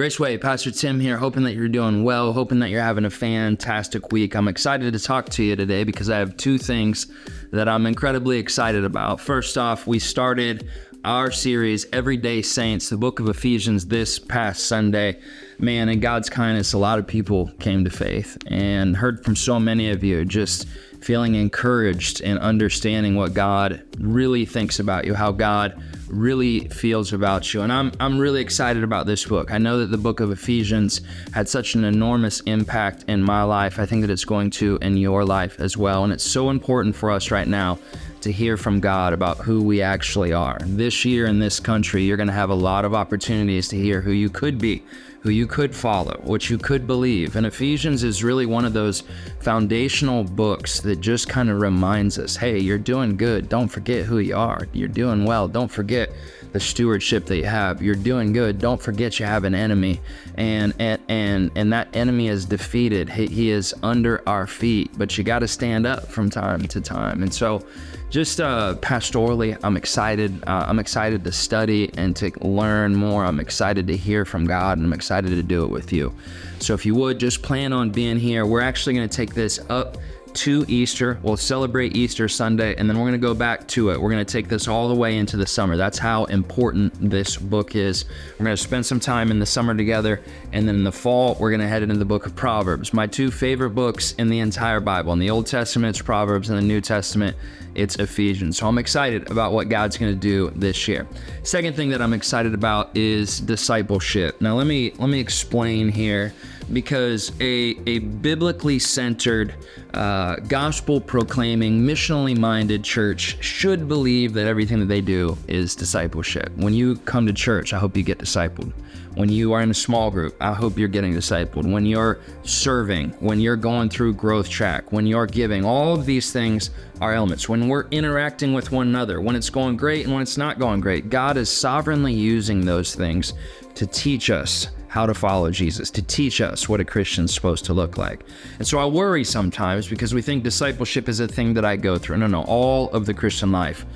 Graceway, Pastor Tim here, hoping that you're doing well, hoping that you're having a fantastic week. I'm excited to talk to you today because I have two things that I'm incredibly excited about. First off, we started our series, Everyday Saints, the Book of Ephesians, this past Sunday. Man, in God's kindness, a lot of people came to faith and heard from so many of you just feeling encouraged and understanding what God really thinks about you, how God really feels about you. And I'm really excited about this book. I know that the Book of Ephesians had such an enormous impact in my life. I think that it's going to in your life as well. And it's so important for us right now to hear from God about who we actually are. This year in this country, you're going to have a lot of opportunities to hear who you could be, who you could follow, what you could believe. And Ephesians is really one of those foundational books that just kind of reminds us, hey, you're doing good. Don't forget who you are. You're doing well. Don't forget the stewardship that you have. You're doing good. Don't forget you have an enemy. And that enemy is defeated. He is under our feet, but you got to stand up from time to time. And so just pastorally, I'm excited. I'm excited to study and to learn more. I'm excited to hear from God, and I'm excited to do it with you. So if you would, just plan on being here. We're actually going to take this up to Easter. We'll celebrate Easter Sunday, and then we're going to go back to it. We're going to take this all the way into the summer. That's how important this book is. We're going to spend some time in the summer together, and then in the fall, we're going to head into the book of Proverbs, my two favorite books in the entire Bible. In the Old Testament, it's Proverbs. In the New Testament, it's Ephesians. So I'm excited about what God's going to do this year. Second thing that I'm excited about is discipleship. Now, let me explain here, because a biblically centered, gospel-proclaiming, missionally minded church should believe that everything that they do is discipleship. When you come to church, I hope you get discipled. When you are in a small group, I hope you're getting discipled. When you're serving, when you're going through growth track, when you're giving, all of these things are elements. When we're interacting with one another, when it's going great and when it's not going great, God is sovereignly using those things to teach us how to follow Jesus, to teach us what a Christian's supposed to look like. And so I worry sometimes because we think discipleship is a thing that I go through. No, all of the Christian life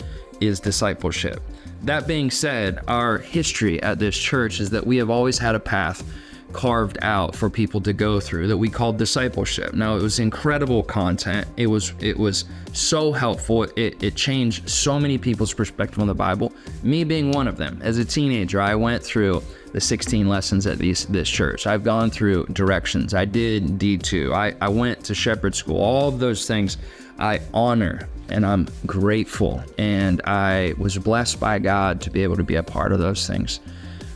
is discipleship. That being said, our history at this church is that we have always had a path carved out for people to go through that we called discipleship. Now, it was incredible content. It was so helpful. It changed so many people's perspective on the Bible, me being one of them. As a teenager, I went through the 16 lessons at this church. I've gone through directions. I did D2. I went to shepherd school. All of those things I honor, and I'm grateful. And I was blessed by God to be able to be a part of those things.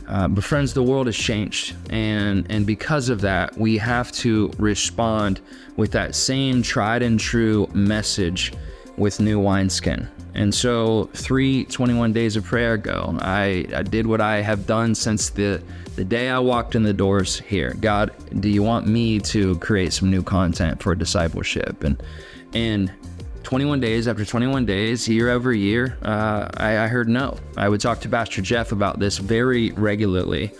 But friends, the world has changed, and because of that, we have to respond with that same tried and true message with new wineskin. And so 21 days of prayer ago, I did what I have done since the day I walked in the doors here. God, do you want me to create some new content for discipleship? And 21 days after 21 days, year over year, I heard no. I would talk to Pastor Jeff about this very regularly.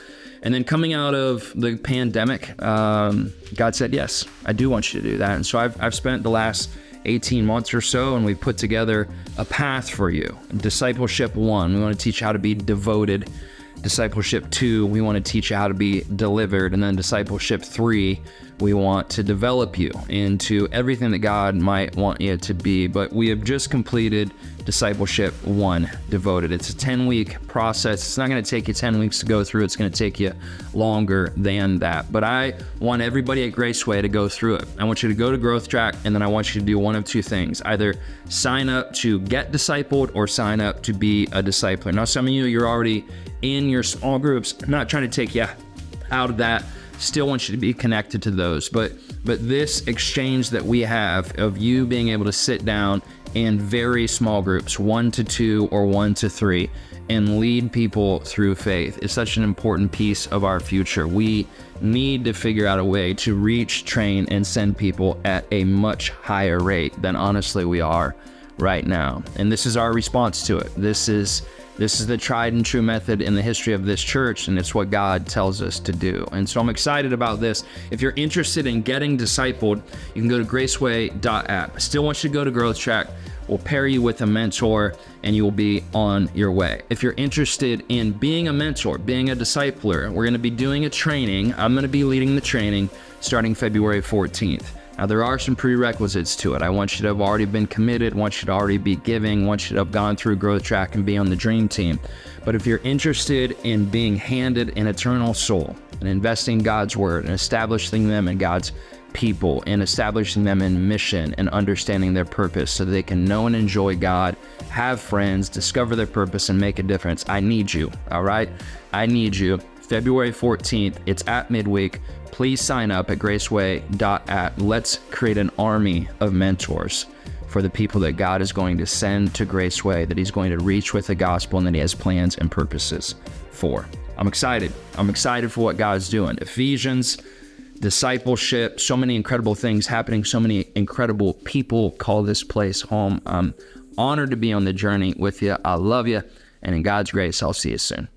And then coming out of the pandemic, God said, yes, I do want you to do that. And so I've spent the last 18 months or so, and we've put together a path for you. Discipleship 1, we want to teach you how to be devoted. Discipleship 2, we want to teach you how to be delivered. And then discipleship 3, we want to develop you into everything that God might want you to be. But we have just completed discipleship 1, devoted. It's a 10-week process. It's not going to take you 10 weeks to go through. It's going to take you longer than that. But I want everybody at Graceway to go through it. I want you to go to Growth Track, and then I want you to do one of two things. Either sign up to get discipled or sign up to be a discipler. Now, some of you're already in your small groups. I'm not trying to take you out of that. Still want you to be connected to those. But this exchange that we have of you being able to sit down in very small groups, 1 to 2 or 1 to 3, and lead people through faith is such an important piece of our future. We need to figure out a way to reach, train, and send people at a much higher rate than honestly we are right now. And this is our response to it. This is This is the tried and true method in the history of this church, and it's what God tells us to do. And so I'm excited about this. If you're interested in getting discipled, you can go to graceway.app. I still want you to go to Growth Track. We'll pair you with a mentor, and you will be on your way. If you're interested in being a mentor, being a discipler, we're going to be doing a training. I'm going to be leading the training starting February 14th. Now, there are some prerequisites to it. I want you to have already been committed, want you to already be giving, want you to have gone through Growth Track and be on the dream team. But if you're interested in being handed an eternal soul and investing God's word and establishing them in God's people and establishing them in mission and understanding their purpose so that they can know and enjoy God, have friends, discover their purpose, and make a difference, I need you, all right? I need you. February 14th, it's at midweek. Please sign up at graceway.app. Let's create an army of mentors for the people that God is going to send to Graceway, that he's going to reach with the gospel, and that he has plans and purposes for. I'm excited. I'm excited for what God's doing. Ephesians, discipleship, so many incredible things happening, so many incredible people call this place home. I'm honored to be on the journey with you. I love you. And in God's grace, I'll see you soon.